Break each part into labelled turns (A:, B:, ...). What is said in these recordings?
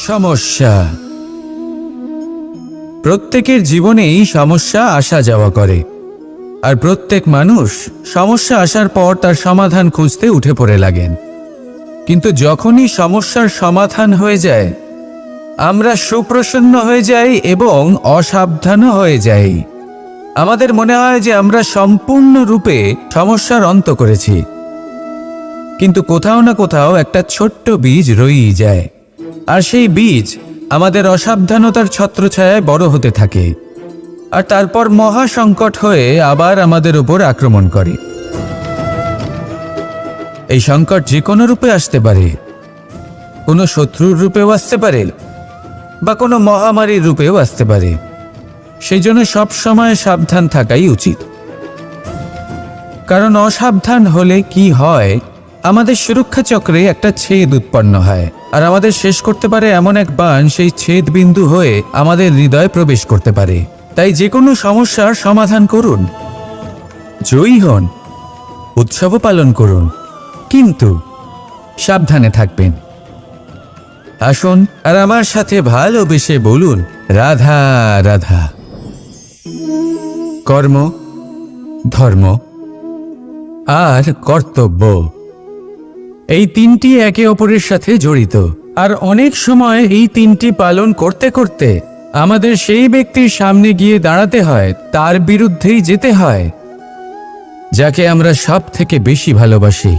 A: সমস্যা। প্রত্যেকের জীবনেই সমস্যা আসা যাওয়া করে, আর প্রত্যেক মানুষ সমস্যা আসার পর তার সমাধান খুঁজতে উঠে পড়ে লাগেন। কিন্তু যখনই সমস্যার সমাধান হয়ে যায়, আমরা সুপ্রসন্ন হয়ে যাই এবং অসাবধানও হয়ে যাই। আমাদের মনে হয় যে আমরা সম্পূর্ণরূপে সমস্যার অন্ত করেছি, কিন্তু কোথাও না কোথাও একটা ছোট্ট বীজ রয়েই যায়, আর সেই বীজ আমাদের অসাবধানতার ছত্রছায়ায় বড় হতে থাকে, আর তারপর মহা সংকট হয়ে আবার আমাদের উপর আক্রমণ করে। এই সংকট যে কোনো রূপে আসতে পারে, কোনো শত্রুর রূপেও আসতে পারে, বা কোনো মহামারীর রূপেও আসতে পারে। সেই জন্য সবসময় সাবধান থাকাই উচিত, কারণ অসাবধান হলে কি হয়, আমাদের সুরক্ষা চক্রে একটা ছেদ উৎপন্ন হয়, আর আমাদের শেষ করতে পারে এমন এক বাণ সেই ছেদ বিন্দু হয়ে আমাদের হৃদয়ে প্রবেশ করতে পারে। তাই যে কোনো সমস্যার সমাধান করুন, জয়ী হন, উৎসবও পালন করুন, কিন্তু সাবধানে থাকবেন। আসুন আর আমার সাথে ভালোবেসে বলুন, রাধা রাধা। কর্ম, ধর্ম আর কর্তব্য, এই তিনটি একে অপরের সাথে জড়িত, আর অনেক সময় এই তিনটি পালন করতে করতে আমাদের সেই ব্যক্তির সামনে গিয়ে দাঁড়াতে হয়, তার বিরুদ্ধেই যেতে হয়, যাকে আমরা সব থেকে বেশি ভালোবাসি।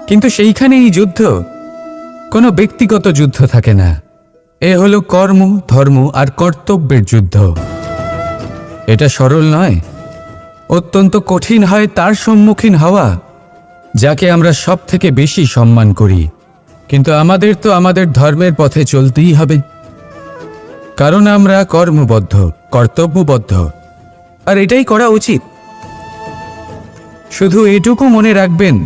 A: কিন্তু সেইখানে এই যুদ্ধ কোনো ব্যক্তিগত যুদ্ধ থাকে না, এ হলো কর্ম, ধর্ম আর কর্তব্যের যুদ্ধ। এটা সরল নয়, অত্যন্ত কঠিন হয় তার সম্মুখীন হওয়া যাকে আমরা সব থেকে বেশি সম্মান করি। কিন্তু আমাদের তো আমাদের ধর্মের পথে চলতেই হবে, কারণ আমরা কর্মবদ্ধ, কর্তব্যবদ্ধ, আর এটাই করা উচিত। শুধু এটুকু মনে রাখবেন,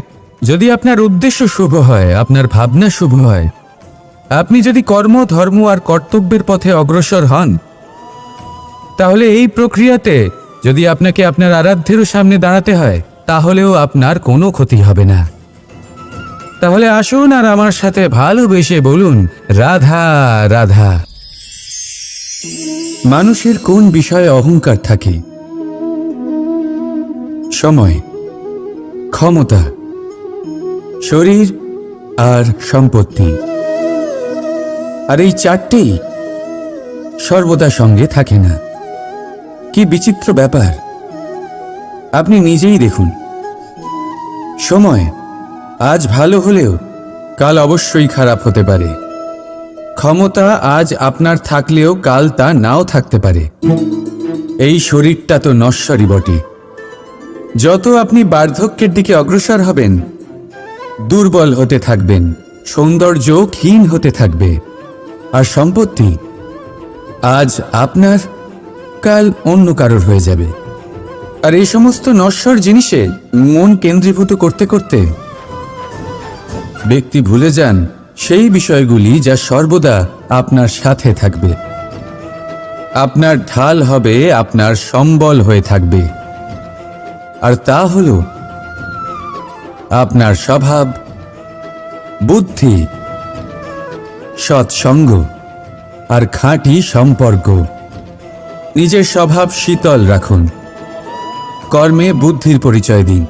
A: যদি আপনার উদ্দেশ্য শুভ হয়, আপনার ভাবনা শুভ হয়, আপনি যদি কর্ম, ধর্ম আর কর্তব্যের পথে অগ্রসর হন, তাহলে এই প্রক্রিয়াতে যদি আপনাকে আপনার আরাধ্যেরও সামনে দাঁড়াতে হয়, তাহলেও আপনার কোনো ক্ষতি হবে না। তাহলে আসুন আর আমার সাথে ভালোবেসে বলুন, রাধা রাধা। মানুষের কোন বিষয়ে অহংকার থাকে? সময়, ক্ষমতা, শরীর আর সম্পত্তি। আর এই চারটেই সর্বদা সঙ্গে থাকে না। কি বিচিত্র ব্যাপার! আপনি নিজেই দেখুন, সময় আজ ভালো হলেও কাল অবশ্যই খারাপ হতে পারে। ক্ষমতা আজ আপনার থাকলেও কাল তা নাও থাকতে পারে। এই শরীরটা তো নশ্বরই বটে। যত আপনি বার্ধক্যের দিকে অগ্রসর হবেন, দুর্বল হতে থাকবেন, সৌন্দর্য ক্ষীণ হতে থাকবে। আর সম্পত্তি আজ আপনার, কাল অন্য কারোর হয়ে যাবে। আর এই সমস্ত নশ্বর জিনিসে মন কেন্দ্রীভূত করতে করতে ব্যক্তি ভুলে যান সেই বিষয়গুলি যা সর্বদা আপনার সাথে থাকবে, আপনার ঢাল হবে, আপনার সম্বল হয়ে থাকবে। আর তা হল আপনার স্বভাব, বুদ্ধি, সৎসঙ্গ আর খাঁটি সম্পর্ক। নিজের স্বভাব শীতল রাখুন, কর্মে বুদ্ধির পরিচয় দিন,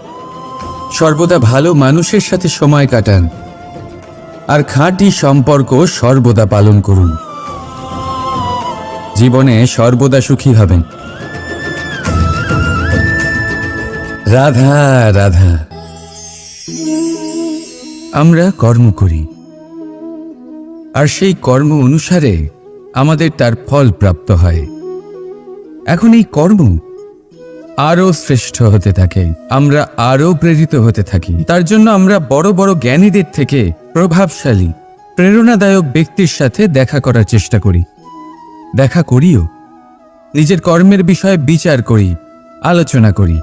A: সর্বদা ভালো মানুষের সাথে সময় কাটান, আর খাঁটি সম্পর্ক সর্বদা পালন করুন। জীবনে সর্বদা সুখী হবেন। রাধা রাধা। আমরা কর্ম করি, আর সেই কর্ম অনুসারে আমাদের তার ফল প্রাপ্ত হয়। এখন এই কর্ম আরো শ্রেষ্ঠ হতে থাকে, আমরা আরো প্রেরিত হতে থাকি। তার জন্য আমরা বড় বড় জ্ঞানীদের থেকে প্রভাবশালী, প্রেরণাদায়ক ব্যক্তির সাথে দেখা করার চেষ্টা করি, দেখা করিও। নিজের কর্মের বিষয়ে বিচার করি, আলোচনা করি,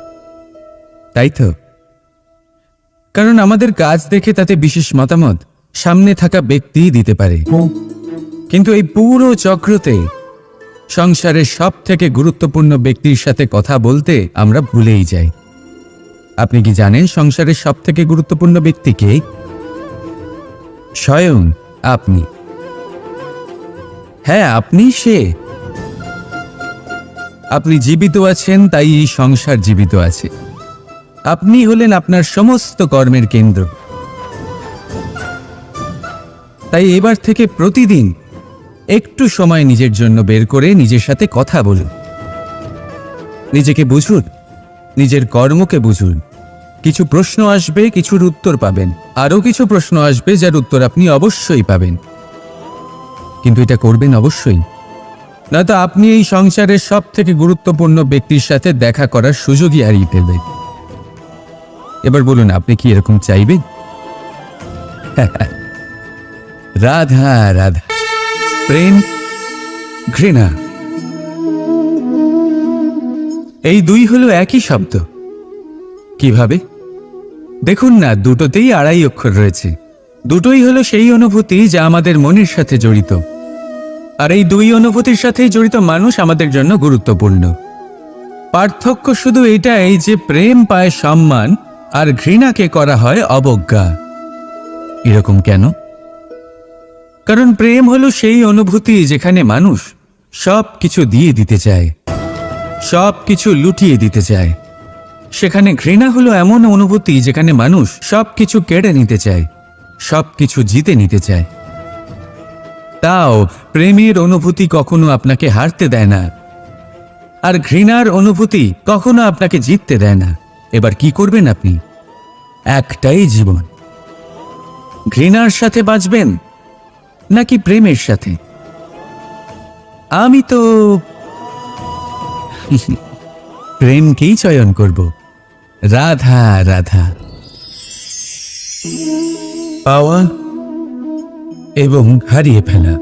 A: তাই তো? কারণ আমাদের কাজ দেখে তাতে বিশেষ মতামত সামনে থাকা ব্যক্তিই দিতে পারে। কিন্তু এই পুরো চক্রতে সংসারের সব থেকে গুরুত্বপূর্ণ ব্যক্তির সাথে কথা বলতে আমরা ভুলেই যাই। আপনি কি জানেন সংসারের সব থেকে গুরুত্বপূর্ণ ব্যক্তি কে? স্বয়ং আপনি। হ্যাঁ, আপনি সে। আপনি জীবিত আছেন, তাই এই সংসার জীবিত আছে। আপনি হলেন আপনার সমস্ত কর্মের কেন্দ্র। তাই এবার থেকে প্রতিদিন একটু সময় নিজের জন্য বের করে নিজের সাথে কথা বলুন। নিজেকে বুঝুন, নিজের কর্মকে বুঝুন। কিছু প্রশ্ন আসবে, কিছুর উত্তর পাবেন। আরও কিছু প্রশ্ন আসবে যার উত্তর আপনি অবশ্যই পাবেন, কিন্তু এটা করবেন অবশ্যই, নয়তো আপনি এই সংসারের সব থেকে গুরুত্বপূর্ণ ব্যক্তির সাথে দেখা করার সুযোগই হারিয়ে ফেলবেন। এবার বলুন, আপনি কি এরকম চাইবেন? রাধা রাধা। প্রেম, ঘৃণা, এই দুই হলো একই শব্দ। কিভাবে? দেখুন না, দুটোতেই আড়াই অক্ষর রয়েছে। দুটোই হলো সেই অনুভূতি যা আমাদের মনের সাথে জড়িত, আর এই দুই অনুভূতির সাথেই জড়িত মানুষ আমাদের জন্য গুরুত্বপূর্ণ। পার্থক্য শুধু এটাই যে প্রেম পায় সম্মান আর ঘৃণাকে করা হয় অবজ্ঞা। এরকম কেন? কারণ প্রেম হলো সেই অনুভূতি যেখানে মানুষ সব কিছু দিয়ে দিতে চায়, সব কিছু লুটিয়ে দিতে চায়। সেখানে ঘৃণা হলো এমন অনুভূতি যেখানে মানুষ সব কিছু কেড়ে নিতে চায়, সব কিছু জিতে নিতে চায়। তাও প্রেমের অনুভূতি কখনো আপনাকে হারতে দেয় না, আর ঘৃণার অনুভূতি কখনো আপনাকে জিততে দেয় না। এবার কি করবেন আপনি? একটাই জীবন। ঘৃণার সাথে বাঁচবেন নাকি প্রেমের সাথে? আমি তো প্রেমকেই চয়ন করব। রাধা রাধা। পাওয়া এবং হারিয়ে ফেলা,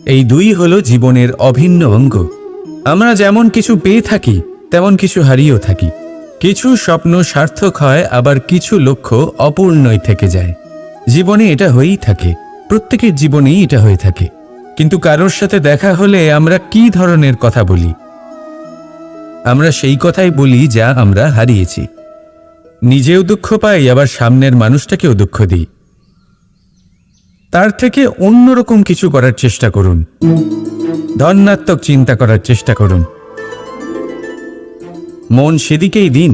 A: এই দুই হলো জীবনের অভিন্ন অঙ্গ। আমরা যেমন কিছু পেয়ে থাকি, তেমন কিছু হারিয়েও থাকি। কিছু স্বপ্ন সার্থক হয়, আবার কিছু লক্ষ্য অপূর্ণই থেকে যায়। জীবনে এটা হয়েই থাকে, প্রত্যেকের জীবনেই এটা হয়ে থাকে। কিন্তু কারোর সাথে দেখা হলে আমরা কি ধরনের কথা বলি? আমরা সেই কথাই বলি যা আমরা হারিয়েছি। নিজেও দুঃখ পাই, আবার সামনের মানুষটাকেও দুঃখ দিই। তার থেকে অন্যরকম কিছু করার চেষ্টা করুন, ধনাত্মক চিন্তা করার চেষ্টা করুন। মন সেদিকেই দিন,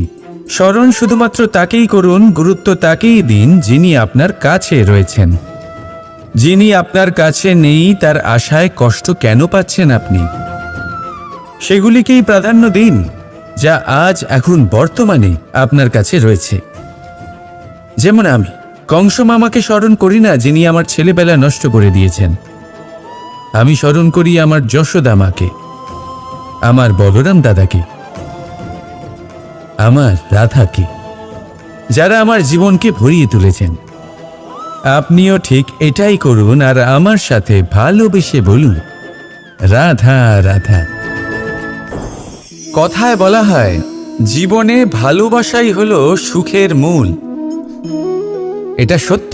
A: স্মরণ শুধুমাত্র তাকেই করুন, গুরুত্ব তাকেই দিন যিনি আপনার কাছে রয়েছেন। যিনি আপনার কাছে নেই তার আশায় কষ্ট কেন পাচ্ছেন আপনি? সেগুলিকেই প্রাধান্য দিন যা আজ এখন বর্তমানে আপনার কাছে রয়েছে। যেমন আমি কংস মামাকে স্মরণ করি না, যিনি আমার ছেলেবেলা নষ্ট করে দিয়েছেন। আমি স্মরণ করি আমার যশোদা মাকে, আমার বলরাম দাদাকে, আমার রাধাকে, যারা আমার জীবনকে ভরিয়ে তুলেছেন। আপনিও ঠিক এটাই করুন, আর আমার সাথে ভালোবেসে বলুন, রাধা রাধা। কথায় বলা হয়, জীবনে ভালোবাসাই হলো সুখের মূল। এটা সত্য।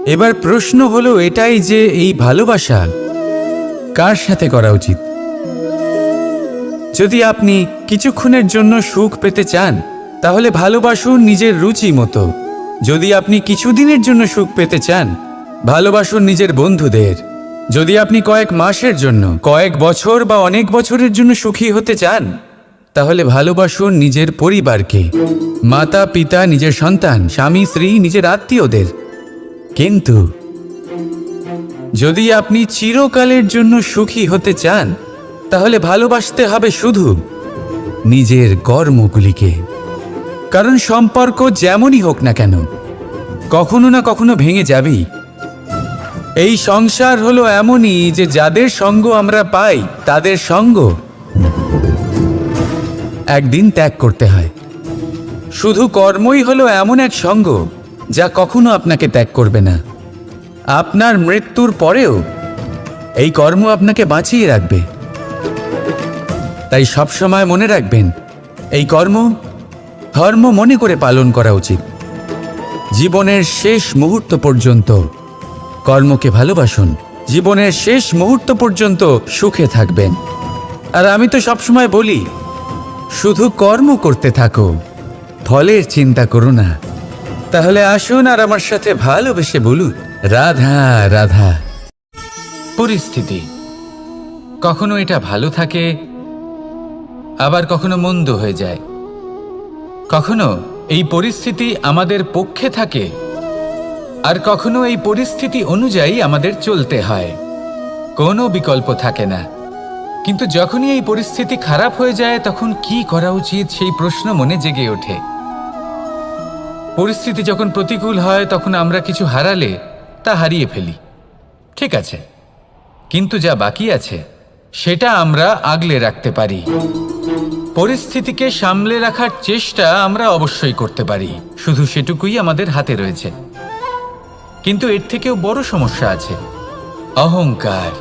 A: এবার প্রশ্ন হলো এটাই যে এই ভালোবাসা কার সাথে করা উচিত? যদি আপনি কিছুক্ষণের জন্য সুখ পেতে চান, তাহলে ভালোবাসুন নিজের রুচি মতো। যদি আপনি কিছুদিনের জন্য সুখ পেতে চান, ভালোবাসুন নিজের বন্ধুদের। যদি আপনি কয়েক মাসের জন্য, কয়েক বছর বা অনেক বছরের জন্য সুখী হতে চান, তাহলে ভালোবাসুন নিজের পরিবারকে, মাতা পিতা, নিজের সন্তান, স্বামী স্ত্রী, নিজের আত্মীয়দের। কিন্তু যদি আপনি চিরকালের জন্য সুখী হতে চান, তাহলে ভালোবাসতে হবে শুধু নিজের কর্মগুলিকে। কারণ সম্পর্ক যেমনই হোক না কেন, কখনো না কখনো ভেঙে যাবেই। এই সংসার হলো এমনই যে যাদের সঙ্গ আমরা পাই, তাদের সঙ্গ একদিন ত্যাগ করতে হয়। শুধু কর্মই হলো এমন এক সঙ্গ যা কখনো আপনাকে ত্যাগ করবে না। আপনার মৃত্যুর পরেও এই কর্ম আপনাকে বাঁচিয়ে রাখবে। তাই সবসময় মনে রাখবেন, এই কর্ম ধর্ম মনে করে পালন করা উচিত। জীবনের শেষ মুহূর্ত পর্যন্ত কর্মকে ভালোবাসুন, জীবনের শেষ মুহূর্ত পর্যন্ত সুখে থাকবেন। আর আমি তো সবসময় বলি, শুধু কর্ম করতে থাকো, ফলের চিন্তা করো না। তাহলে আসুন আর আমার সাথে ভালোবেসে বলুন, রাধা রাধা। পরিস্থিতি কখনো এটা ভালো থাকে, আবার কখনো মন্দ হয়ে যায়। কখনো এই পরিস্থিতি আমাদের পক্ষে থাকে, আর কখনো এই পরিস্থিতি অনুযায়ী আমাদের চলতে হয়। কোনো বিকল্প থাকে না। কিন্তু যখনই এই পরিস্থিতি খারাপ হয়ে যায়, তখন কি করা উচিত সেই প্রশ্ন মনে জেগে ওঠে। পরিস্থিতি যখন প্রতিকূল হয়, তখন আমরা কিছু হারালে তা হারিয়ে ফেলি, ঠিক আছে, কিন্তু যা বাকি আছে সেটা আমরা আগলে রাখতে পারি। পরিস্থিতিকে সামলে রাখার চেষ্টা আমরা অবশ্যই করতে পারি, শুধু সেটুকুই আমাদের হাতে রয়েছে। কিন্তু এর থেকেও বড় সমস্যা আছে, অহংকার।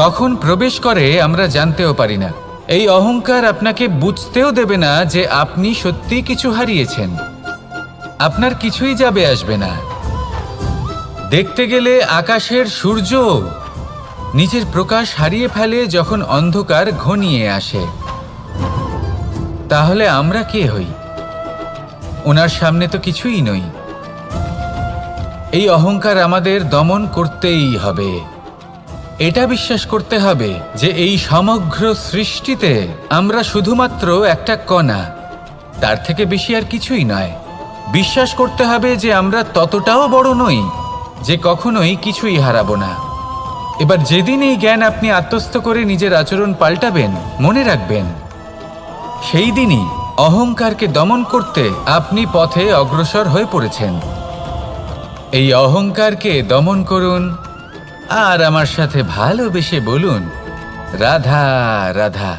A: কখন প্রবেশ করে আমরা জানতেও পারি না। এই অহংকার আপনাকে বুঝতেও দেবে না যে আপনি সত্যি কিছু হারিয়েছেন। আপনার কিছুই যাবে আসবে না। দেখতে গেলে আকাশের সূর্য নিজের প্রকাশ হারিয়ে ফেলে যখন অন্ধকার ঘনিয়ে আসে। তাহলে আমরা কে হই? ওনার সামনে তো কিছুই নই। এই অহংকার আমাদের দমন করতেই হবে। এটা বিশ্বাস করতে হবে যে এই সমগ্র সৃষ্টিতে আমরা শুধুমাত্র একটা কণা, তার থেকে বেশি আর কিছুই নয়। বিশ্বাস করতে হবে যে আমরা ততটাও বড় নই যে কখনোই কিছুই হারাবো না। এবার যেদিন এই জ্ঞান আপনি আত্মস্থ করে নিজের আচরণ পাল্টাবেন, মনে রাখবেন সেই দিনই অহংকারকে দমন করতে আপনি পথে অগ্রসর হয়ে পড়েছেন। এই অহংকারকে দমন করুন আর আমার সাথে ভালোবেসে বলুন, রাধা রাধা।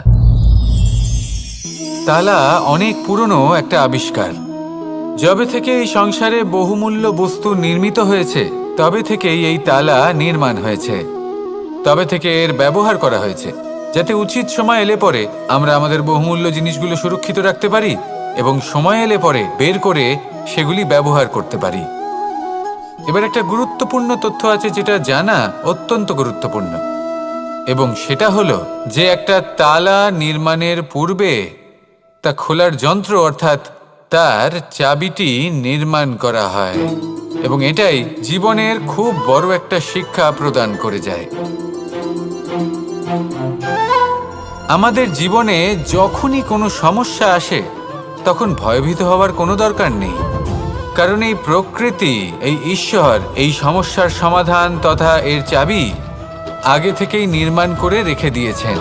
A: তালা অনেক পুরনো একটা আবিষ্কার। যবে থেকে এই সংসারে বহুমূল্য বস্তু নির্মিত হয়েছে, তবে থেকেই এই তালা নির্মাণ হয়েছে। তবে থেকে এর ব্যবহার করা হয়েছে, যাতে উচিত সময় এলে পরে আমরা আমাদের বহুমূল্য জিনিসগুলো সুরক্ষিত রাখতে পারি এবং সময় এলে পরে বের করে সেগুলি ব্যবহার করতে পারি। এবার একটা গুরুত্বপূর্ণ তথ্য আছে যেটা জানা অত্যন্ত গুরুত্বপূর্ণ, এবং সেটা হলো যে একটা তালা নির্মাণের পূর্বে তা খোলার যন্ত্র অর্থাৎ তার চাবিটি নির্মাণ করা হয়, এবং এটাই জীবনের খুব বড় একটা শিক্ষা প্রদান করে যায়। আমাদের জীবনে যখনই কোনো সমস্যা আসে, তখন ভয়ভীত হওয়ার কোনো দরকার নেই, কারণ এই প্রকৃতি, এই ঈশ্বর এই সমস্যার সমাধান তথা এর চাবি আগে থেকেই নির্মাণ করে রেখে দিয়েছেন।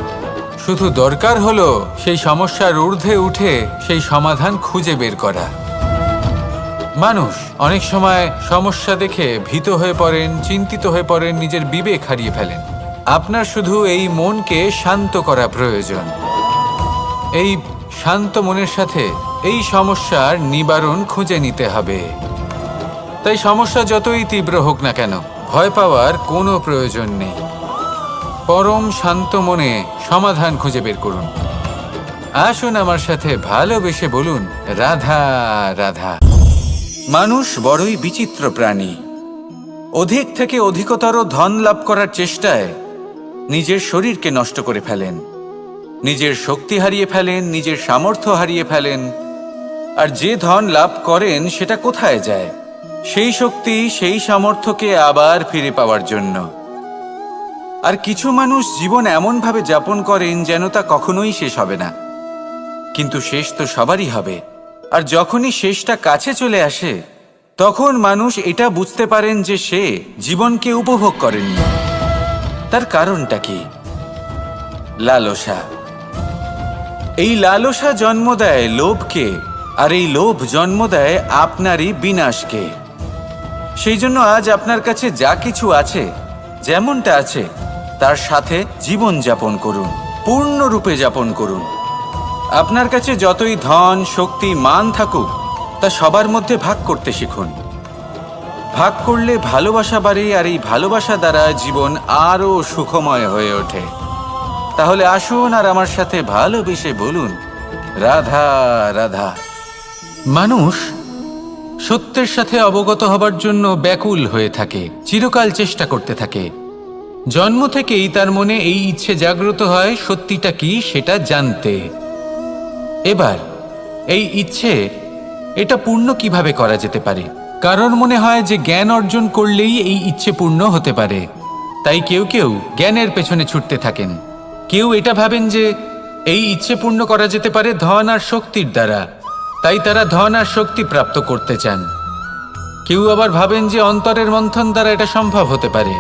A: শুধু দরকার হলো সেই সমস্যার ঊর্ধ্বে উঠে সেই সমাধান খুঁজে বের করা। মানুষ অনেক সময় সমস্যা দেখে ভীত হয়ে পড়েন, চিন্তিত হয়ে পড়েন, নিজের বিবেক হারিয়ে ফেলেন। আপনার শুধু এই মনকে শান্ত করা প্রয়োজন। এই শান্ত মনের সাথে এই সমস্যার নিবারণ খুঁজে নিতে হবে। তাই সমস্যা যতই তীব্র হোক না কেন, ভয় পাওয়ার কোনো প্রয়োজন নেই। পরম শান্ত মনে সমাধান খুঁজে বের করুন। আসুন আমার সাথে ভালোবেসে বলুন, রাধা রাধা। মানুষ বড়ই বিচিত্র প্রাণী। অধিক থেকে অধিকতর ধন লাভ করার চেষ্টায় নিজের শরীরকে নষ্ট করে ফেলেন, নিজের শক্তি হারিয়ে ফেলেন, নিজের সামর্থ্য হারিয়ে ফেলেন। আর যে ধন লাভ করেন সেটা কোথায় যায়? সেই শক্তি, সেই সামর্থ্যকে আবার ফিরে পাওয়ার জন্য। আর কিছু মানুষ জীবন এমনভাবে যাপন করেন যেন তা কখনোই শেষ হবে না, কিন্তু শেষ তো সবারই হবে। আর যখনই শেষটা কাছে চলে আসে, তখন মানুষ এটা বুঝতে পারেন যে সে জীবনকে উপভোগ করেননি। তার কারণটা কি? লালসা। এই লালসা জন্ম দেয় লোভকে, আর এই লোভ জন্ম দেয় আপনারই বিনাশকে। সেই জন্য আজ আপনার কাছে যা কিছু আছে, যেমনটা আছে তার সাথে জীবন যাপন করুন, পূর্ণরূপে যাপন করুন। আপনার কাছে যতই ধন, শক্তি, মান থাকুক, তা সবার মধ্যে ভাগ করতে শিখুন। ভাগ করলে ভালোবাসা বাড়ে, আর এই ভালোবাসা দ্বারা জীবন আরও সুখময় হয়ে ওঠে। তাহলে আসুন আর আমার সাথে ভালোবেসে বলুন, রাধা রাধা। মানুষ সত্যের সাথে অবগত হবার জন্য ব্যাকুল হয়ে থাকে, চিরকাল চেষ্টা করতে থাকে। জন্ম থেকেই তার মনে এই ইচ্ছে জাগ্রত হয় সত্যিটা কি সেটা জানতে। এবার এই ইচ্ছে
B: এটা পূর্ণ কিভাবে করা যেতে পারে। কারোর মনে হয় যে জ্ঞান অর্জন করলেই এই ইচ্ছে পূর্ণ হতে পারে, তাই কেউ কেউ জ্ঞানের পেছনে ছুটতে থাকেন। কেউ এটা ভাবেন যে এই ইচ্ছে পূর্ণ করা যেতে পারে ধন আর শক্তির দ্বারা, তাই তারা ধন আর শক্তি প্রাপ্ত করতে চান। কেউ আবার ভাবেন যে অন্তরের মন্থন দ্বারা এটা সম্ভব হতে পারে।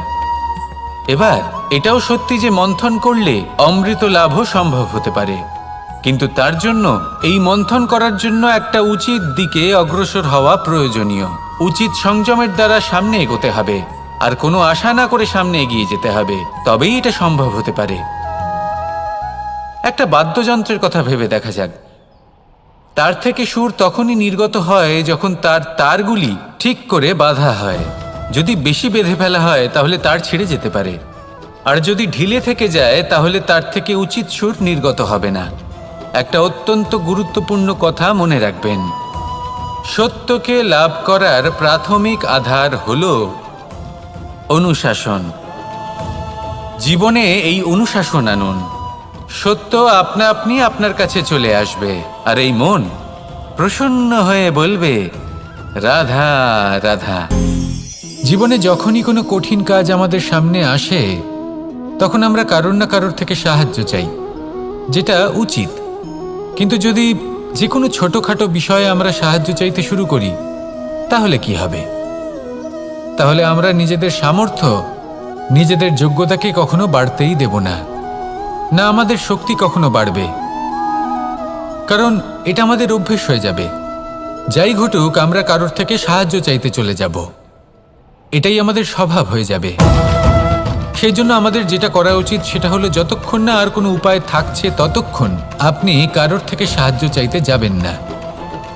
B: এবার এটাও সত্যি যে মন্থন করলে অমৃত লাভও সম্ভব হতে পারে, কিন্তু তার জন্য এই মন্থন করার জন্য একটা উচিত দিকে অগ্রসর হওয়া প্রয়োজনীয়। উচিত সংযমের দ্বারা সামনে এগোতে হবে, আর কোনো আশা না করে সামনে এগিয়ে যেতে হবে, তবেই এটা সম্ভব হতে পারে। একটা বাদ্যযন্ত্রের কথা ভেবে দেখা যাক। তার থেকে সুর তখনই নির্গত হয় যখন তার তারগুলি ঠিক করে বাঁধা হয়। যদি বেশি বেঁধে ফেলা হয় তাহলে তার ছিঁড়ে যেতে পারে, আর যদি ঢিলে থেকে যায় তাহলে তার থেকে উচিত সুর নির্গত হবে না। একটা অত্যন্ত গুরুত্বপূর্ণ কথা মনে রাখবেন, সত্যকে লাভ করার প্রাথমিক আধার হল অনুশাসন। জীবনে এই অনুশাসন আনুন, সত্য আপনা আপনি আপনার কাছে চলে আসবে, আর এই মন প্রসন্ন হয়ে বলবে রাধা রাধা। জীবনে যখনই কোনো কঠিন কাজ আমাদের সামনে আসে তখন আমরা কারোর না কারোর থেকে সাহায্য চাই, যেটা উচিত। কিন্তু যদি যে কোনো ছোটখাটো বিষয়ে আমরা সাহায্য চাইতে শুরু করি তাহলে কি হবে? তাহলে আমরা নিজেদের সামর্থ্য, নিজেদের যোগ্যতাকে কখনো বাড়তেই দেব না, না আমাদের শক্তি কখনো বাড়বে, কারণ এটা আমাদের অভ্যেস হয়ে যাবে। যাই ঘটুক আমরা কারোর থেকে সাহায্য চাইতে চলে যাব, এটাই আমাদের স্বভাব হয়ে যাবে। সেই জন্য আমাদের যেটা করা উচিত সেটা হলো যতক্ষণ না আর কোনো উপায় থাকছে ততক্ষণ আপনি কারোর থেকে সাহায্য চাইতে যাবেন না।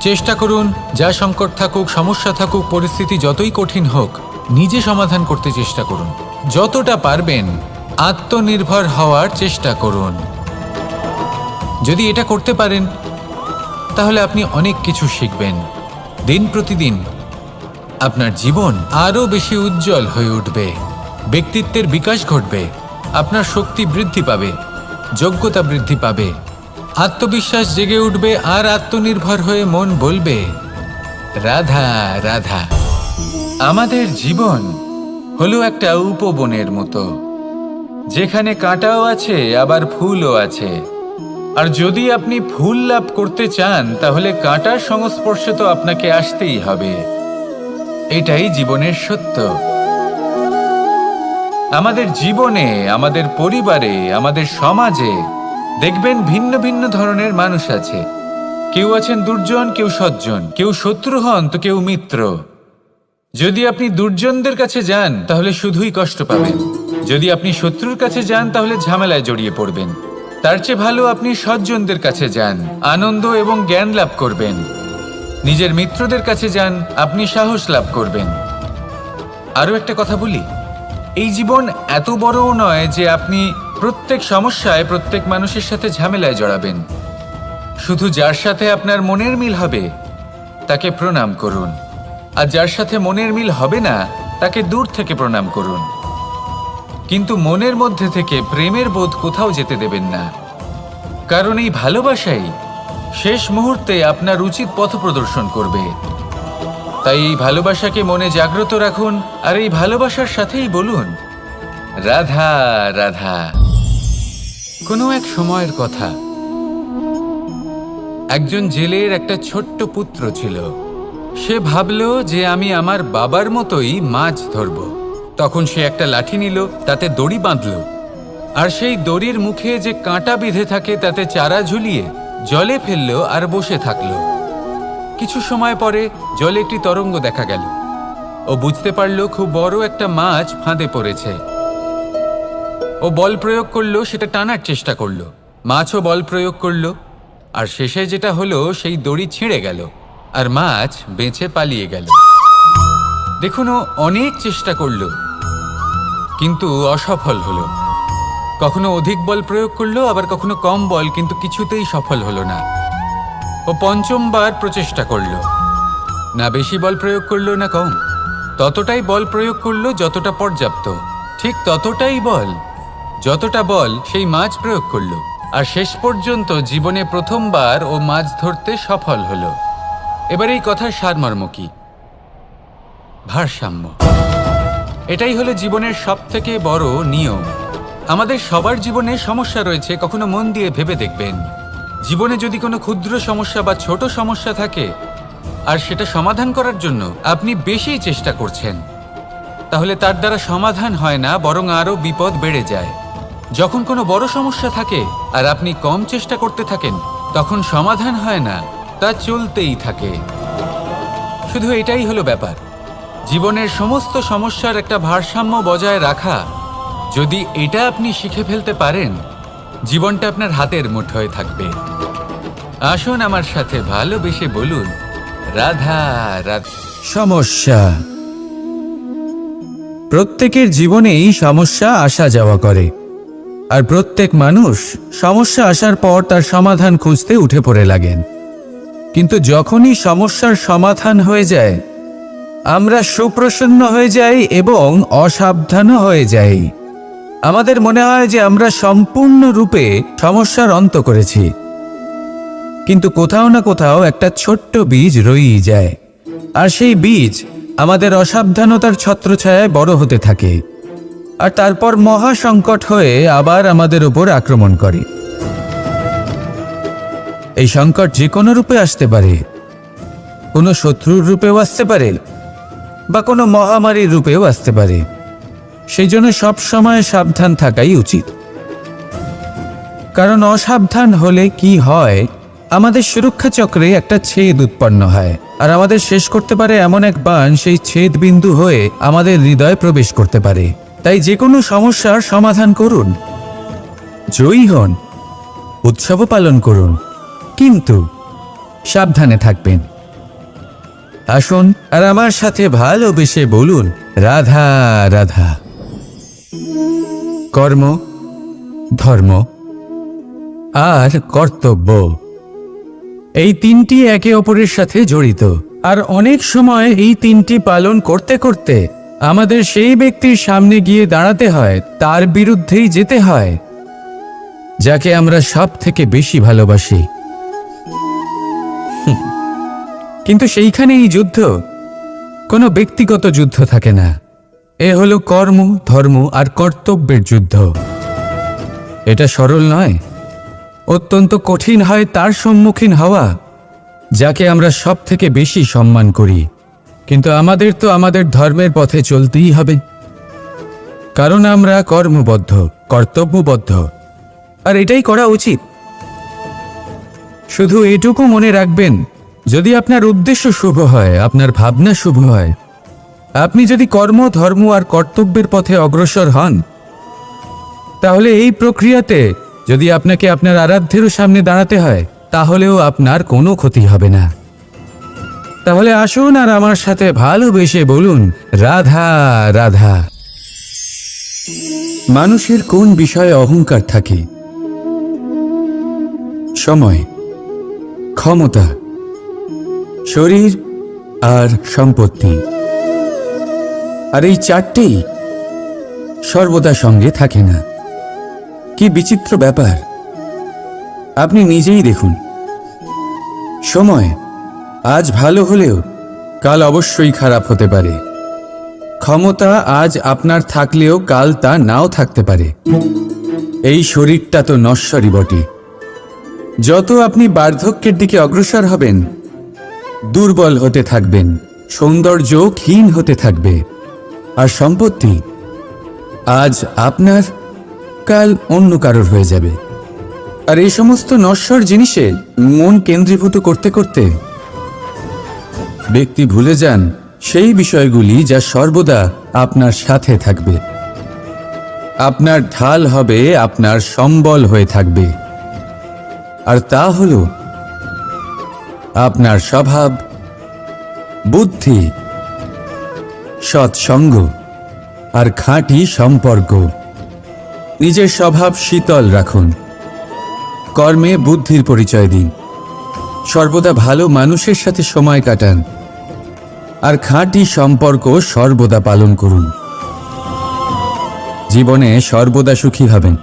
B: চেষ্টা করুন, যা সংকট থাকুক, সমস্যা থাকুক, পরিস্থিতি যতই কঠিন হোক, নিজে সমাধান করতে চেষ্টা করুন। যতটা পারবেন আত্মনির্ভর হওয়ার চেষ্টা করুন। যদি এটা করতে পারেন তাহলে আপনি অনেক কিছু শিখবেন। দিন প্রতিদিন আপনার জীবন আরও বেশি উজ্জ্বল হয়ে উঠবে, ব্যক্তিত্বের বিকাশ ঘটবে, আপনার শক্তি বৃদ্ধি পাবে, যোগ্যতা বৃদ্ধি পাবে, আত্মবিশ্বাস জেগে উঠবে, আর আত্মনির্ভর হয়ে মন বলবে রাধা রাধা। আমাদের জীবন হলো একটা উপবনের মতো, যেখানে কাঁটাও আছে আবার ফুলও আছে। আর যদি আপনি ফুল লাভ করতে চান তাহলে কাঁটার সংস্পর্শে তো আপনাকে আসতেই হবে। এটাই জীবনের সত্য। আমাদের জীবনে, আমাদের পরিবারে, আমাদের সমাজে দেখবেন ভিন্ন ভিন্ন ধরনের মানুষ আছে। কেউ আছেন দুর্জন, কেউ সজ্জন, কেউ শত্রু হন তো কেউ মিত্র। যদি আপনি দুর্জনদের কাছে যান তাহলে শুধুই কষ্ট পাবেন, যদি আপনি শত্রুর কাছে যান তাহলে ঝামেলায় জড়িয়ে পড়বেন। তার চেয়ে ভালো আপনি সজ্জনদের কাছে যান, আনন্দ এবং জ্ঞান লাভ করবেন। নিজের মিত্রদের কাছে যান, আপনি সাহস লাভ করবেন। আরও একটা কথা বলি, এই জীবন এত বড়ও নয় যে আপনি প্রত্যেক সমস্যায় প্রত্যেক মানুষের সাথে ঝামেলায় জড়াবেন। শুধু যার সাথে আপনার মনের মিল হবে তাকে প্রণাম করুন, আর যার সাথে মনের মিল হবে না তাকে দূর থেকে প্রণাম করুন। কিন্তু মনের মধ্যে থেকে প্রেমের বোধ কোথাও যেতে দেবেন না, কারণ এই ভালোবাসাই শেষ মুহূর্তে আপনার উচিত পথ প্রদর্শন করবে। তাই এই ভালোবাসাকে মনে জাগ্রত রাখুন, আর এই ভালোবাসার সাথেই বলুন রাধা রাধা। কোনো এক সময়ের কথা, একজন জেলের একটা ছোট্ট পুত্র ছিল। সে ভাবল যে আমি আমার বাবার মতোই মাছ ধরব। তখন সে একটা লাঠি নিল, তাতে দড়ি বাঁধল, আর সেই দড়ির মুখে যে কাঁটা বিঁধে থাকে তাতে চারা ঝুলিয়ে জলে ফেলল আর বসে থাকলো। কিছু সময় পরে জলে একটি তরঙ্গ দেখা গেল। ও বুঝতে পারল খুব বড় একটা মাছ ফাঁদে পড়েছে। ও বল প্রয়োগ করলো, সেটা টানার চেষ্টা করলো, মাছও বল প্রয়োগ করলো, আর শেষে যেটা হলো সেই দড়ি ছিঁড়ে গেল আর মাছ বেঁচে পালিয়ে গেল। দেখুন, ও অনেক চেষ্টা করলো কিন্তু অসফল হলো। কখনো অধিক বল প্রয়োগ করলো, আবার কখনো কম বল, কিন্তু কিছুতেই সফল হলো না। ও পঞ্চমবার প্রচেষ্টা করলো, না বেশি বল প্রয়োগ করলো না কম, ততটাই বল প্রয়োগ করলো যতটা পর্যাপ্ত, ঠিক ততটাই বল, যতটা বল সেই মাছ প্রয়োগ করলো। আর শেষ পর্যন্ত জীবনে প্রথমবার ও মাছ ধরতে সফল হলো। এবার এই কথার সারমর্ম কি? ভারসাম্য। এটাই হলো জীবনের সবথেকে বড় নিয়ম। আমাদের সবার জীবনে সমস্যা রয়েছে, কখনো মন দিয়ে ভেবে দেখবেন। জীবনে যদি কোনো ক্ষুদ্র সমস্যা বা ছোট সমস্যা থাকে আর সেটা সমাধান করার জন্য আপনি বেশি চেষ্টা করছেন, তাহলে তার দ্বারা সমাধান হয় না, বরং আরও বিপদ বেড়ে যায়। যখন কোনো বড় সমস্যা থাকে আর আপনি কম চেষ্টা করতে থাকেন, তখন সমাধান হয় না, তা চলতেই থাকে। শুধু এটাই হলো ব্যাপার। জীবনের সমস্ত সমস্যার একটা ভারসাম্য বজায় রাখা, যদি এটা আপনি শিখে ফেলতে পারেন, জীবনটা আপনার হাতের মুঠোয় থাকবে। আসুন আমার সাথে ভালোবেসে বলুন, রাধা রাধা।
A: সমস্যা। প্রত্যেকের জীবনেই সমস্যা আসা যাওয়া করে, আর প্রত্যেক মানুষ সমস্যা আসার পর তার সমাধান খুঁজতে উঠে পড়ে লাগেন। কিন্তু যখনই সমস্যার সমাধান হয়ে যায়, আমরা সুপ্রসন্ন হয়ে যাই এবং অসাবধানও হয়ে যাই। আমাদের মনে হয় যে আমরা সম্পূর্ণরূপে সমস্যার অন্ত করেছি, কিন্তু কোথাও না কোথাও একটা ছোট্ট বীজ রয়েই যায়, আর সেই বীজ আমাদের অসাবধানতার ছত্রছায়ায় বড় হতে থাকে, আর তারপর মহা সংকট হয়ে আবার আমাদের উপর আক্রমণ করে। এই সংকট যে কোনো রূপে আসতে পারে, কোনো শত্রুর রূপেও আসতে পারে, বা কোনো মহামারীর রূপেও আসতে পারে। সেই জন্য সবসময় সাবধান থাকাই উচিত। কারণ অসাবধান হলে কি হয়, আমাদের সুরক্ষা চক্রে একটা ছেদ উৎপন্ন হয়, আর আমাদের শেষ করতে পারে এমন এক বাণ সেই ছেদ বিন্দু হয়ে আমাদের হৃদয়ে প্রবেশ করতে পারে। তাই যে কোনো সমস্যার সমাধান করুন, জয়ী হন, উৎসবও পালন করুন, কিন্তু সাবধানে থাকবেন। আসুন আর আমার সাথে ভালোবেসে বলুন, রাধা রাধা। কর্ম, ধর্ম আর কর্তব্য, এই তিনটি একে অপরের সাথে জড়িত। আর অনেক সময় এই তিনটি পালন করতে করতে আমাদের সেই ব্যক্তির সামনে গিয়ে দাঁড়াতে হয়, তার বিরুদ্ধেই যেতে হয়, যাকে আমরা সব থেকে বেশি ভালোবাসি। কিন্তু সেইখানে এই যুদ্ধ কোনো ব্যক্তিগত যুদ্ধ থাকে না। এ হলো কর্ম, ধর্ম আর কর্তব্যের যুদ্ধ। এটা সরল নয়, অত্যন্ত কঠিন হয় তার সম্মুখীন হওয়া যাকে আমরা সব থেকে বেশি সম্মান করি। কিন্তু আমাদের তো আমাদের ধর্মের পথে চলতেই হবে, কারণ আমরা কর্মবদ্ধ, কর্তব্যবদ্ধ, আর এটাই করা উচিত। শুধু এটুকু মনে রাখবেন, যদি আপনার উদ্দেশ্য শুভ হয়, আপনার ভাবনা শুভ হয়, আপনি যদি কর্ম, ধর্ম আর কর্তব্যের পথে অগ্রসর হন, তাহলে এই প্রক্রিয়াতে যদি আপনাকে আপনার আরাধ্যেরও সামনে দাঁড়াতে হয়, তাহলেও আপনার কোনো ক্ষতি হবে না। তাহলে আসুন আর আমার সাথে ভালোবেসে বলুন, রাধা রাধা। মানুষের কোন বিষয়ে অহংকার থাকে? সময়, ক্ষমতা, শরীর আর সম্পত্তি। আর এই চারটেই সর্বদা সঙ্গে থাকে না। কি বিচিত্র ব্যাপার! আপনি নিজেই দেখুন। সময় আজ ভালো হলেও কাল অবশ্যই খারাপ হতে পারে। ক্ষমতা আজ আপনার থাকলেও কাল তা নাও থাকতে পারে। এই শরীরটা তো নশ্বরই বটে। যত আপনি বার্ধক্যের দিকে অগ্রসর হবেন, দুর্বল হতে থাকবেন, সৌন্দর্য ক্ষীণ হতে থাকবে। আর সম্পত্তি আজ আপনার, কাল অন্য কারোর হয়ে যাবে। আর এই সমস্ত নশ্বর জিনিসে মন কেন্দ্রীভূত করতে করতে ব্যক্তি ভুলে যান সেই বিষয়গুলি যা সর্বদা আপনার সাথে থাকবে, আপনার ঢাল হবে, আপনার সম্বল হয়ে থাকবে। আর তা হল আপনার স্বভাব, বুদ্ধি, সৎসঙ্গ আর খাঁটি সম্পর্ক। নিজের স্বভাব শীতল রাখুন, কর্মে বুদ্ধির পরিচয় দিন, সর্বদা ভালো মানুষের সাথে সময় কাটান, আর খাঁটি সম্পর্ক সর্বদা পালন করুন। জীবনে সর্বদা সুখী হবেন।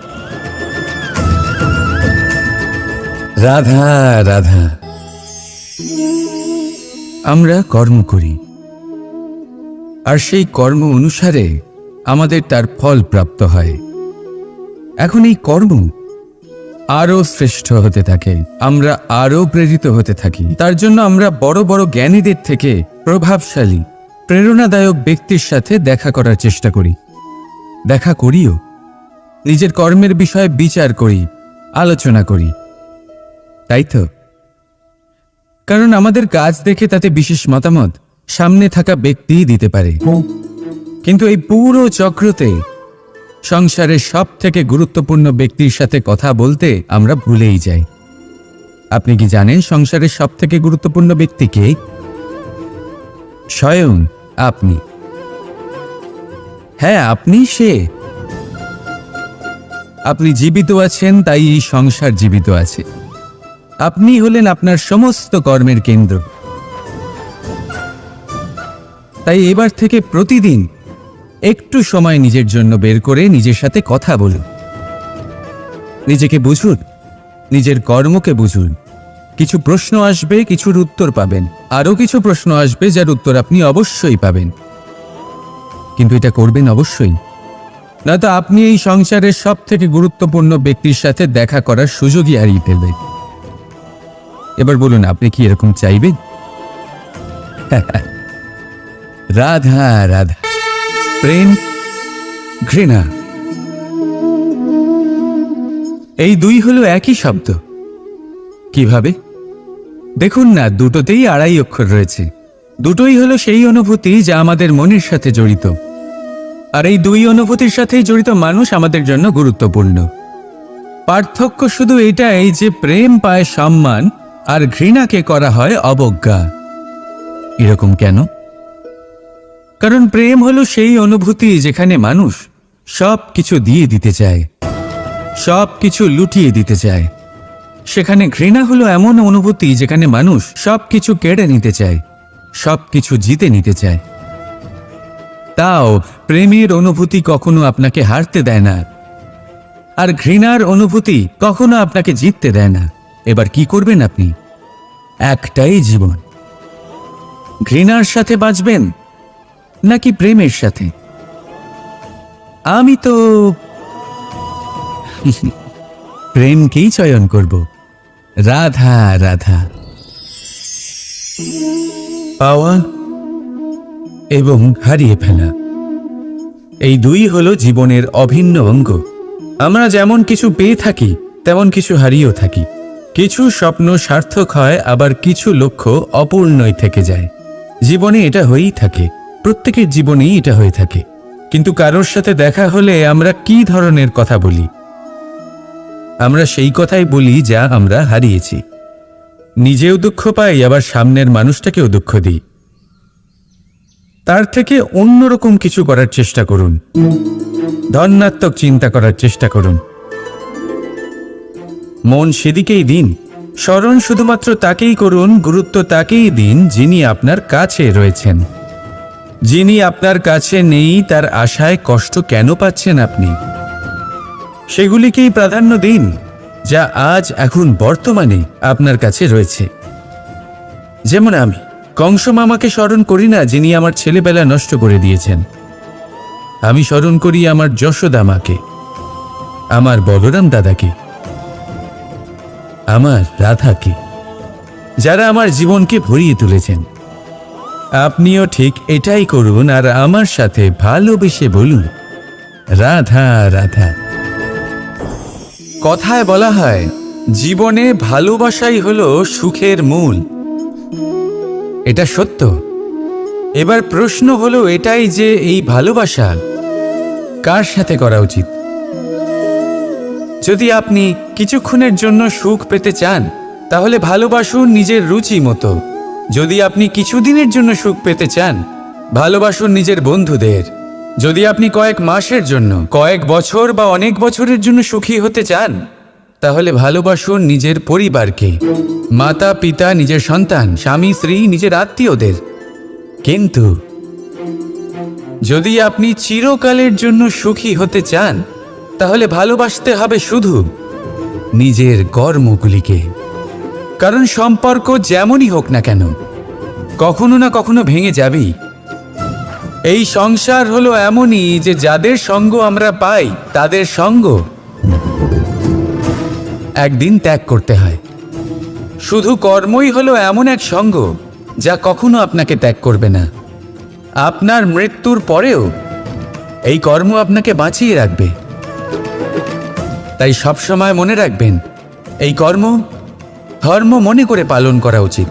A: রাধা রাধা। আমরা কর্ম করি, আর সেই কর্ম অনুসারে আমাদের তার ফল প্রাপ্ত হয়। এখন এই কর্ম আরো শ্রেষ্ঠ হতে থাকে, আমরা আরো প্রেরিত হতে থাকি। তার জন্য আমরা বড় বড় জ্ঞানীদের থেকে প্রভাবশালী, প্রেরণাদায়ক ব্যক্তির সাথে দেখা করার চেষ্টা করি, দেখা করিও। নিজের কর্মের বিষয়ে বিচার করি, আলোচনা করি, তাই তো? কারণ আমাদের কাজ দেখে তাতে বিশেষ মতামত সামনে থাকা ব্যক্তিই দিতে পারে। কিন্তু এই পুরো চক্রতে সংসারের সব থেকে গুরুত্বপূর্ণ ব্যক্তির সাথে কথা বলতে আমরা ভুলেই যাই। আপনি কি জানেন সংসারের সব থেকে গুরুত্বপূর্ণ ব্যক্তি কে? স্বয়ং আপনি। হ্যাঁ, আপনি সে। আপনি জীবিত আছেন, তাই এই সংসার জীবিত আছে। আপনি হলেন আপনার সমস্ত কর্মের কেন্দ্র। তাই এবার থেকে প্রতিদিন একটু সময় নিজের জন্য বের করে নিজের সাথে কথা বলুন। নিজেকে বুঝুন, নিজের কর্মকে বুঝুন। কিছু প্রশ্ন আসবে, কিছুর উত্তর পাবেন। আরও কিছু প্রশ্ন আসবে যার উত্তর আপনি অবশ্যই পাবেন, কিন্তু এটা করবেন অবশ্যই, নয়তো আপনি এই সংসারের সব থেকে গুরুত্বপূর্ণ ব্যক্তির সাথে দেখা করার সুযোগই হারিয়ে ফেলবেন। এবার বলুন, আপনি কি এরকম চাইবেন? রাধা রাধা, প্রেম, ঘৃণা, এই দুই হলো একই শব্দ। কিভাবে? দেখুন না, দুটোতেই আড়াই অক্ষর রয়েছে। দুটোই হলো সেই অনুভূতি যা আমাদের মনের সাথে জড়িত, আর এই দুই অনুভূতির সাথেই জড়িত মানুষ আমাদের জন্য গুরুত্বপূর্ণ। পার্থক্য শুধু এটাই যে প্রেম পায় সম্মান আর ঘৃণাকে করা হয় অবজ্ঞা। এরকম কেন? কারণ প্রেম হলো সেই অনুভূতি যেখানে মানুষ সব কিছু দিয়ে দিতে চায়, সব কিছু লুটিয়ে দিতে চায়। সেখানে ঘৃণা হলো এমন অনুভূতি যেখানে মানুষ সব কিছু কেড়ে নিতে চায়, সব কিছু জিতে নিতে চায়। তাও প্রেমের অনুভূতি কখনো আপনাকে হারতে দেয় না, আর ঘৃণার অনুভূতি কখনো আপনাকে জিততে দেয় না। এবার কি করবেন আপনি? একটাই জীবন, ঘৃণার সাথে বাঁচবেন নাকি প্রেমের সাথে? আমি তো প্রেমকেই চয়ন করব। রাধা রাধা। পাওয়া এবং হারিয়ে ফেলা, এই দুই হলো জীবনের অভিন্ন অঙ্গ। আমরা যেমন কিছু পেয়ে থাকি, তেমন কিছু হারিয়েও থাকি। কিছু স্বপ্ন সার্থক হয়, আবার কিছু লক্ষ্য অপূর্ণই থেকে যায়। জীবনে এটা হয়েই থাকে, প্রত্যেকের জীবনেই এটা হয়ে থাকে। কিন্তু কারোর সাথে দেখা হলে আমরা কি ধরনের কথা বলি? আমরা সেই কথাই বলি যা আমরা হারিয়েছি। নিজেও দুঃখ পাই, আবার সামনের মানুষটাকেও দুঃখ দিই। তার থেকে অন্যরকম কিছু করার চেষ্টা করুন, ধনাত্মক চিন্তা করার চেষ্টা করুন। মন সেদিকেই দিন, স্মরণ শুধুমাত্র তাকেই করুন, গুরুত্ব তাকেই দিন যিনি আপনার কাছে রয়েছেন। যিনি আপনার কাছে নেই তার আশায় কষ্ট কেন পাচ্ছেন আপনি? সেগুলিকেই প্রাধান্য দিন যা আজ এখন বর্তমানে আপনার কাছে রয়েছে। যেমন আমি কংস মামাকে স্মরণ করি না, যিনি আমার ছেলেবেলা নষ্ট করে দিয়েছেন। আমি স্মরণ করি আমার যশোদা মাকে, আমার বলরাম দাদাকে, আমার রাধাকে, যারা আমার জীবনকে ভরিয়ে তুলেছেন। আপনিও ঠিক এটাই করুন, আর আমার সাথে ভালোবেসে বলুন, রাধা রাধা। কথায় বলা হয়, জীবনে ভালোবাসাই হলো সুখের মূল। এটা সত্য। এবার প্রশ্ন হলো এটাই যে এই ভালোবাসা কার সাথে করা উচিত? যদি আপনি কিছুক্ষণের জন্য সুখ পেতে চান, তাহলে ভালোবাসুন নিজের রুচি মতো। যদি আপনি কিছুদিনের জন্য সুখ পেতে চান, ভালোবাসুন নিজের বন্ধুদের। যদি আপনি কয়েক মাসের জন্য, কয়েক বছর বা অনেক বছরের জন্য সুখী হতে চান, তাহলে ভালোবাসুন নিজের পরিবারকে, মাতা পিতা, নিজের সন্তান, স্বামী স্ত্রী, নিজের আত্মীয়দের। কিন্তু যদি আপনি চিরকালের জন্য সুখী হতে চান, তাহলে ভালোবাসতে হবে শুধু নিজের কর্মগুলিকে। কারণ সম্পর্ক যেমনই হোক না কেন, কখনো না কখনো ভেঙে যাবেই। এই সংসার হলো এমনই যে যাদের সঙ্গ আমরা পাই তাদের সঙ্গ একদিন ত্যাগ করতে হয়। শুধু কর্মই হলো এমন এক সঙ্গ যা কখনো আপনাকে ত্যাগ করবে না। আপনার মৃত্যুর পরেও এই কর্ম আপনাকে বাঁচিয়ে রাখবে। তাই সবসময় মনে রাখবেন, এই কর্ম ধর্ম মনে করে পালন করা উচিত।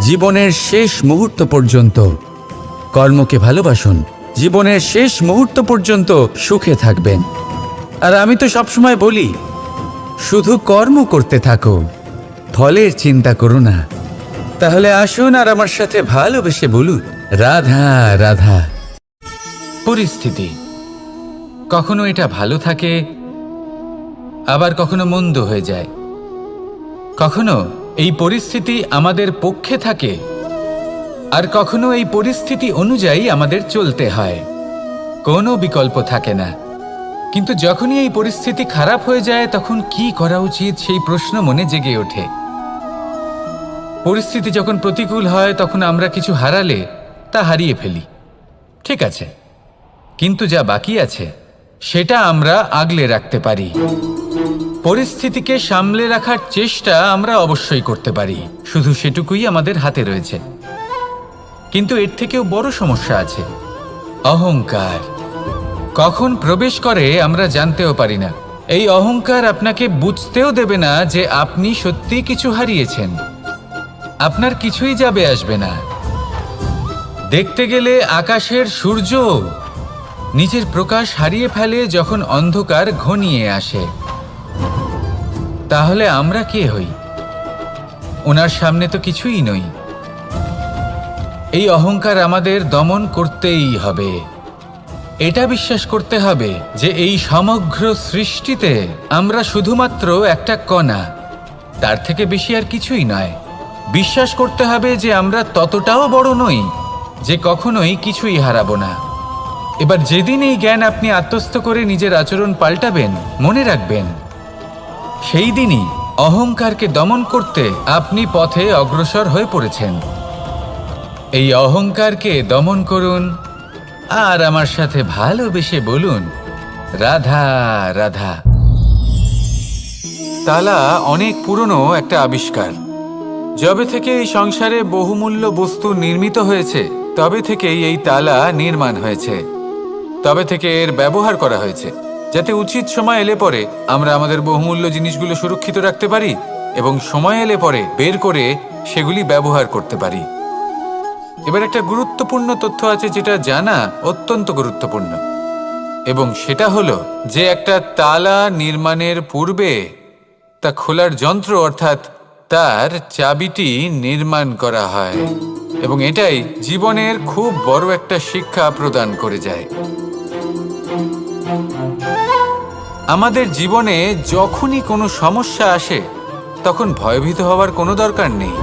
A: জীবনের শেষ মুহূর্ত পর্যন্ত কর্মকে ভালোবাসুন। জীবনের শেষ মুহূর্ত পর্যন্ত সুখে থাকবেন। আর আমি তো সবসময় বলি, শুধু কর্ম করতে থাকো, ফলের চিন্তা করো না। তাহলে আসুন আর আমার সাথে ভালোবেসে বলুন, রাধা রাধা।
B: পরিস্থিতি কখনো এটা ভালো থাকে, আবার কখনো মন্দ হয়ে যায়। কখনো এই পরিস্থিতি আমাদের পক্ষে থাকে, আর কখনো এই পরিস্থিতি অনুযায়ী আমাদের চলতে হয়। কোনো বিকল্প থাকে না। কিন্তু যখনই এই পরিস্থিতি খারাপ হয়ে যায়, তখন কি করা উচিত সেই প্রশ্ন মনে জেগে ওঠে। পরিস্থিতি যখন প্রতিকূল হয়, তখন আমরা কিছু হারালে তা হারিয়ে ফেলি, ঠিক আছে, কিন্তু যা বাকি আছে সেটা আমরা আগলে রাখতে পারি। পরিস্থিতিকে সামলে রাখার চেষ্টা আমরা অবশ্যই করতে পারি, শুধু সেটুকুই আমাদের হাতে রয়েছে। কিন্তু এর থেকেও বড় সমস্যা আছে, অহংকার। কখন প্রবেশ করে আমরা জানতেও পারি না। এই অহংকার আপনাকে বুঝতেও দেবে না যে আপনি সত্যি কিছু হারিয়েছেন। আপনার কিছুই যাবে আসবে না। দেখতে গেলে আকাশের সূর্য নিজের প্রকাশ হারিয়ে ফেলে যখন অন্ধকার ঘনিয়ে আসে। তাহলে আমরা কে হই? ওনার সামনে তো কিছুই নই। এই অহংকার আমাদের দমন করতেই হবে। এটা বিশ্বাস করতে হবে যে এই সমগ্র সৃষ্টিতে আমরা শুধুমাত্র একটা কণা, তার থেকে বেশি আর কিছুই নয়। বিশ্বাস করতে হবে যে আমরা ততটাও বড় নই যে কখনোই কিছুই হারাবো না। এবার যেদিন এই জ্ঞান আপনি আত্মস্থ করে নিজের আচরণ পাল্টাবেন, মনে রাখবেন সেই দিনই অহংকারকে দমন করতে আপনি পথে অগ্রসর হয়ে পড়েছেন। এই অহংকারকে দমন করুন আর আমার সাথে ভালোবেসে বলুন, রাধা রাধা। তালা অনেক পুরনো একটা আবিষ্কার। যবে থেকে এই সংসারে বহুমূল্য বস্তু নির্মিত হয়েছে, তবে থেকেই এই তালা নির্মাণ হয়েছে। তবে থেকে এর ব্যবহার করা হয়েছে, যাতে উচিত সময় এলে পরে আমরা আমাদের বহুমূল্য জিনিসগুলো সুরক্ষিত রাখতে পারি এবং সময় এলে পরে বের করে সেগুলি ব্যবহার করতে পারি। এবার একটা গুরুত্বপূর্ণ তথ্য আছে যেটা জানা অত্যন্ত গুরুত্বপূর্ণ, এবং সেটা হলো যে একটা তালা নির্মাণের পূর্বে তা খোলার যন্ত্র অর্থাৎ তার চাবিটি নির্মাণ করা হয়, এবং এটাই জীবনের খুব বড় একটা শিক্ষা প্রদান করে যায়। আমাদের জীবনে যখনই কোনো সমস্যা আসে, তখন ভয়ভীত হওয়ার কোনো দরকার নেই,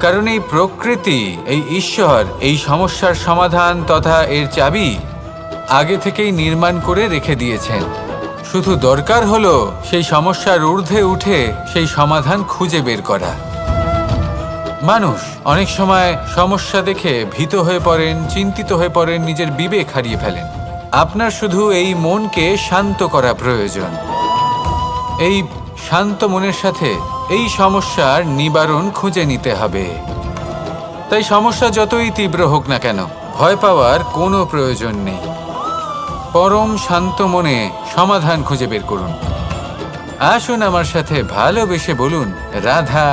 B: কারণ এই প্রকৃতি, এই ঈশ্বর এই সমস্যার সমাধান তথা এর চাবি আগে থেকেই নির্মাণ করে রেখে দিয়েছেন। শুধু দরকার হলো সেই সমস্যার ঊর্ধ্বে উঠে সেই সমাধান খুঁজে বের করা। মানুষ অনেক সময় সমস্যা দেখে ভীত হয়ে পড়েন, চিন্তিত হয়ে পড়েন, নিজের বিবেক হারিয়ে ফেলেন। আপনার শুধু এই মনকে শান্ত করা প্রয়োজন। এই শান্ত মনের সাথে এই সমস্যার নিবারণ খুঁজে নিতে হবে। তাই সমস্যা যতই তীব্র হোক না কেন, ভয় পাওয়ার কোনো প্রয়োজন নেই। পরম শান্ত মনে সমাধান খুঁজে বের করুন। আসুন আমার সাথে ভালোবেসে বলুন, রাধা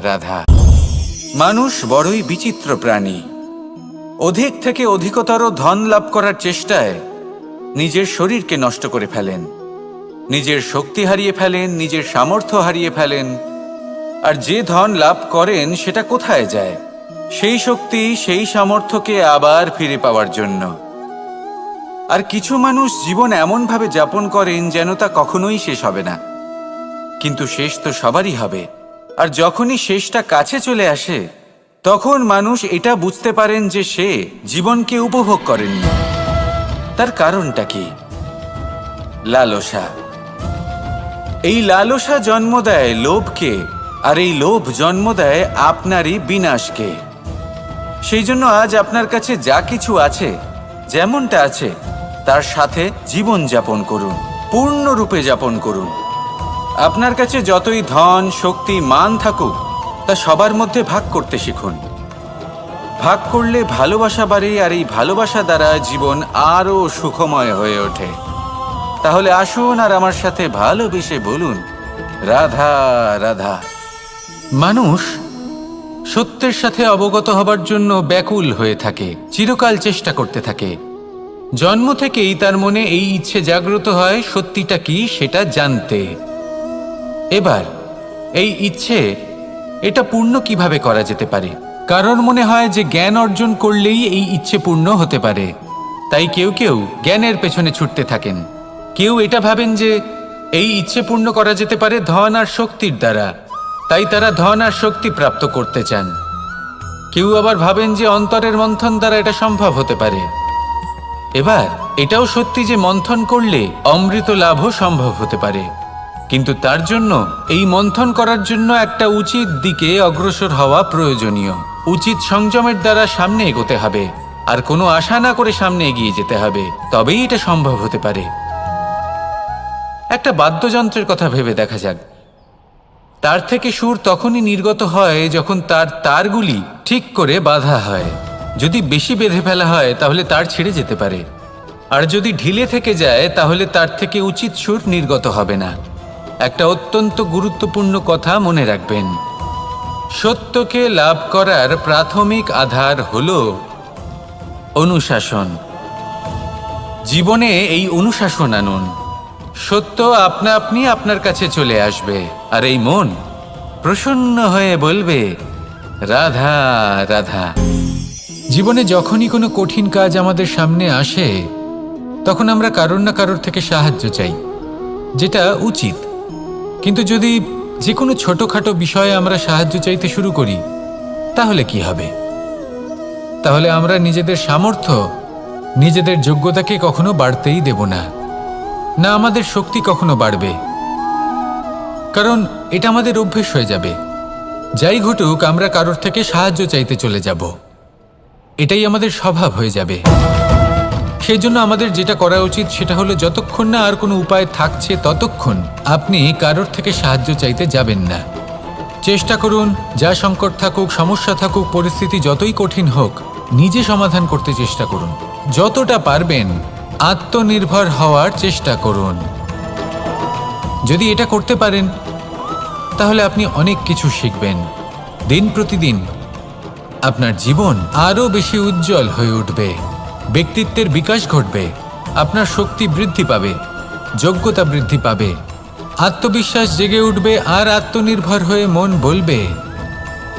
B: রাধা। মানুষ বড়ই বিচিত্র প্রাণী। অধিক থেকে অধিকতর ধন লাভ করার চেষ্টায় নিজের শরীরকে নষ্ট করে ফেলেন, নিজের শক্তি হারিয়ে ফেলেন, নিজের সামর্থ্য হারিয়ে ফেলেন। আর যে ধন লাভ করেন সেটা কোথায় যায়? সেই শক্তি, সেই সামর্থ্যকে আবার ফিরে পাওয়ার জন্য। আর কিছু মানুষ জীবন এমনভাবে যাপন করেন যেন তা কখনোই শেষ হবে না, কিন্তু শেষ তো সবারই হবে। আর যখনই শেষটা কাছে চলে আসে, তখন মানুষ এটা বুঝতে পারেন যে সে জীবনকে উপভোগ করেননি। তার কারণটা কি? লালসা। এই লালসা জন্ম দেয় লোভকে, আর এই লোভ জন্ম দেয় আপনারই বিনাশকে। সেই জন্য আজ আপনার কাছে যা কিছু আছে, যেমনটা আছে, তার সাথে জীবন যাপন করুন, পূর্ণরূপে যাপন করুন। আপনার কাছে যতই ধন, শক্তি, মান থাকুক, তা সবার মধ্যে ভাগ করতে শিখুন। ভাগ করলে ভালোবাসা বাড়ে, আর এই ভালোবাসা দ্বারা জীবন আরও সুখময় হয়ে ওঠে। তাহলে আসুন আর আমার সাথে ভালোবেসে বলুন, রাধা রাধা। মানুষ সত্যের সাথে অবগত হবার জন্য ব্যাকুল হয়ে থাকে, চিরকাল চেষ্টা করতে থাকে। জন্ম থেকেই তার মনে এই ইচ্ছে জাগ্রত হয় সত্যিটা কি সেটা জানতে। এবার এই ইচ্ছে, এটা পূর্ণ কিভাবে করা যেতে পারে? কারোর মনে হয় যে জ্ঞান অর্জন করলেই এই ইচ্ছে পূর্ণ হতে পারে, তাই কেউ কেউ জ্ঞানের পেছনে ছুটতে থাকেন। কেউ এটা ভাবেন যে এই ইচ্ছে পূর্ণ করা যেতে পারে ধন আর শক্তির দ্বারা, তাই তারা ধন আর শক্তি প্রাপ্ত করতে চান। কেউ আবার ভাবেন যে অন্তরের মন্থন দ্বারা এটা সম্ভব হতে পারে। এবার এটাও সত্যি যে মন্থন করলে অমৃত লাভও সম্ভব হতে পারে, কিন্তু তার জন্য এই মন্থন করার জন্য একটা উচিত দিকে অগ্রসর হওয়া প্রয়োজনীয়। উচিত সংযমের দ্বারা সামনে এগোতে হবে, আর কোনো আশা না করে সামনে এগিয়ে যেতে হবে, তবেই এটা সম্ভব হতে পারে। একটা বাদ্যযন্ত্রের কথা ভেবে দেখা যাক। তার থেকে সুর তখনই নির্গত হয় যখন তার তারগুলি ঠিক করে বাঁধা হয়। যদি বেশি বেঁধে ফেলা হয় তাহলে তার ছিঁড়ে যেতে পারে, আর যদি ঢিলে থেকে যায় তাহলে তার থেকে উচিত সুর নির্গত হবে না। একটা অত্যন্ত গুরুত্বপূর্ণ কথা মনে রাখবেন, সত্যকে লাভ করার প্রাথমিক আধার হল অনুশাসন। জীবনে এই অনুশাসন আনুন, সত্য আপনা আপনি আপনার কাছে চলে আসবে, আর এই মন প্রসন্ন হয়ে বলবে, রাধা রাধা। জীবনে যখনই কোনো কঠিন কাজ আমাদের সামনে আসে, তখন আমরা কারোর না কারোর থেকে সাহায্য চাই, যেটা উচিত। কিন্তু যদি যে কোনো ছোটখাটো বিষয়ে আমরা সাহায্য চাইতে শুরু করি, তাহলে কি হবে? তাহলে আমরা নিজেদের সামর্থ্য, নিজেদের যোগ্যতাকে কখনো বাড়তেই দেব না, না আমাদের শক্তি কখনো বাড়বে, কারণ এটা আমাদের অভ্যেস হয়ে যাবে। যাই ঘটুক, আমরা কারোর থেকে সাহায্য চাইতে চলে যাব, এটাই আমাদের স্বভাব হয়ে যাবে। সেই জন্য আমাদের যেটা করা উচিত সেটা হলো, যতক্ষণ না আর কোনো উপায় থাকছে ততক্ষণ আপনি কারোর থেকে সাহায্য চাইতে যাবেন না। চেষ্টা করুন, যা সংকট থাকুক, সমস্যা থাকুক, পরিস্থিতি যতই কঠিন হোক, নিজে সমাধান করতে চেষ্টা করুন। যতটা পারবেন আত্মনির্ভর হওয়ার চেষ্টা করুন। যদি এটা করতে পারেন তাহলে আপনি অনেক কিছু শিখবেন। দিন প্রতিদিন আপনার জীবন আরও বেশি উজ্জ্বল হয়ে উঠবে, ব্যক্তিত্বের বিকাশ ঘটবে, আপনার শক্তি বৃদ্ধি পাবে, যোগ্যতা বৃদ্ধি পাবে, আত্মবিশ্বাস জেগে উঠবে, আর আত্মনির্ভর হয়ে মন বলবে,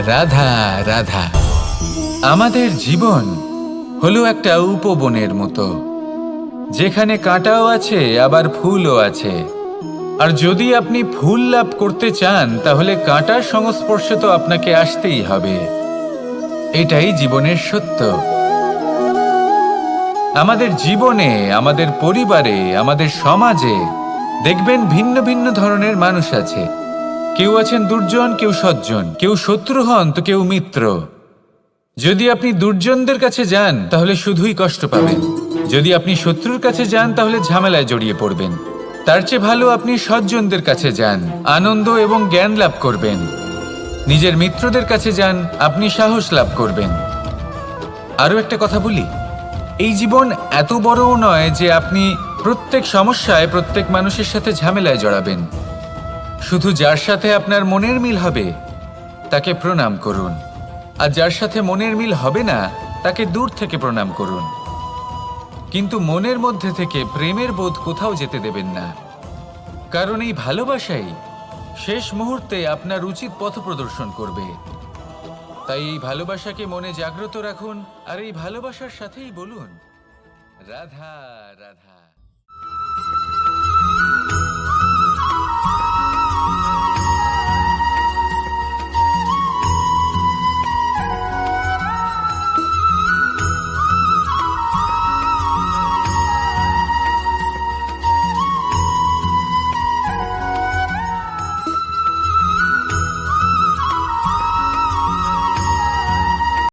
B: রাধা রাধা। আমাদের জীবন হলো একটা উপবনের মতো, যেখানে কাঁটাও আছে আবার ফুলও আছে। আর যদি আপনি ফুল লাভ করতে চান তাহলে কাঁটার সংস্পর্শে তো আপনাকে আসতেই হবে। এটাই জীবনের সত্য। আমাদের জীবনে, আমাদের পরিবারে, আমাদের সমাজে দেখবেন ভিন্ন ভিন্ন ধরনের মানুষ আছে। কেউ আছেন দুর্জন, কেউ সজ্জন, কেউ শত্রু হন তো কেউ মিত্র। যদি আপনি দুর্জনদের কাছে যান তাহলে শুধুই কষ্ট পাবেন, যদি আপনি শত্রুর কাছে যান তাহলে ঝামেলায় জড়িয়ে পড়বেন। তার চেয়ে ভালো আপনি সজ্জনদের কাছে যান, আনন্দ এবং জ্ঞান লাভ করবেন। নিজের মিত্রদের কাছে যান, আপনি সাহস লাভ করবেন। আরও একটা কথা বলি, এই জীবন এত বড়ও নয় যে আপনি প্রত্যেক সমস্যায় প্রত্যেক মানুষের সাথে ঝামেলায় জড়াবেন। শুধু যার সাথে আপনার মনের মিল হবে তাকে প্রণাম করুন, আর যার সাথে মনের মিল হবে না তাকে দূর থেকে প্রণাম করুন। কিন্তু মনের মধ্যে থেকে প্রেমের বোধ কোথাও যেতে দেবেন না, কারণ এই ভালোবাসাই শেষ মুহূর্তে আপনার উচিত পথ প্রদর্শন করবে। তাই এই ভালোবাসাকে মনে জাগ্রত রাখুন, আর এই ভালোবাসার সাথেই বলুন, রাধা রাধা।